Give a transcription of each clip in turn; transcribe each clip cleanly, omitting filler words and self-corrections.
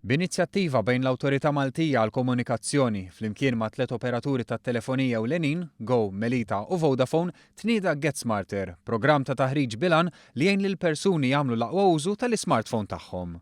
B'inizjattiva bejn l-Awtorità Maltija għall-Komunikazzjoni flimkien ma' 3 operaturi tat-telefonija ewlenin, Go, Melita u Vodafone, tnieda Get Smarter, programm ta' taħriġ bilan li jgħin lil persuni jagħmlu l-aqwa użu tal-ismartphone tagħhom.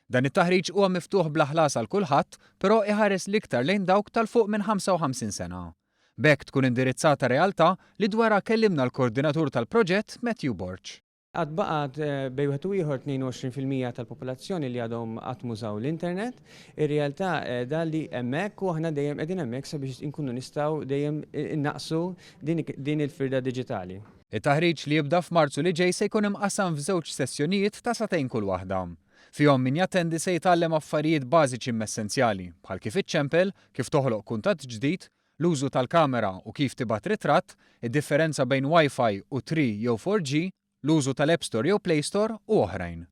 Dan it-taħriġ huwa miftuħ bla ħlas għal kulħadd, però iħares l-iktar lejn dawk tal-fuq minn 55 sena. B'hekk tkun indirizzata realtà li dwarha kellimna l-koordinatur tal-proġett Matthew Borch. Għad baqad bej wieħed u ieħor 22% tal-popolazzjoni li għadhom qatt mużaw l-internet, ir-realtà da li hemmhekk u aħna dejjem qegħdin hemmhekk sabiex inkunu nistgħu dejjem innaqsu din il-firda diġitali. It-taħriġ li jibda f'Marzu li ġej se jkun imqassam f'żewġ sessjonijiet ta' satejn kull waħda. Fihom min jattendi se jitgħallem affarijiet bażiċi essenzjali bħal kif iċċempel, kif toħloq kuntatt ġdid, l-użu tal-kamera u kif tibgħat ritratt, id-differenza bejn Wi-Fi u 3 jew 4G, l-użu tal-App Store jew Play Store u oħrajn.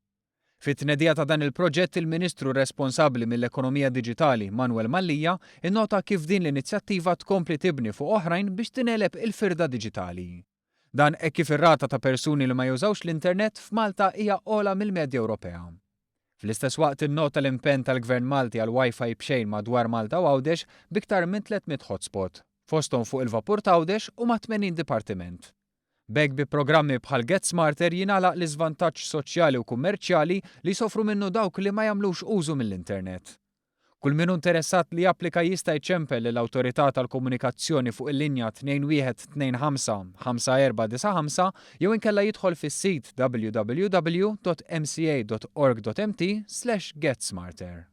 Fit-tnedija ta' dan il-proġett il-Ministru responsabbli mill-Ekonomija Diġitali Manuel Mallija innota kif din l-inizjattiva tkompli tibni fuq oħrajn biex tineleb il-firda diġitali. Dan hekk kif ir-rata ta' persuni li ma jużawx l-internet f'Malta hija ogħla mill-medja Ewropea. Fl-istess waqt innota l-impenn tal-Gvern Malti għal Wi-Fi b'xejn madwar Malta u Għawdex biktar minn 300 hotspot, fosthom fuq il-vapur ta' Għawdex u ma' 80 dipartiment. B'hekk bi programmi bħal Get Smarter jingħalaq l-iżvantaġġ soċjali u kummerċjali li sofru minnu dawk li ma jagħmlux użu mill-internet. Kull min interessat li japplika jista' jċempel lill-Awtorità tal-Komunikazzjoni fuq il-linja 2125 5495 jew inkella jidħol fis-sit www.mca.org.mt/getsmarter.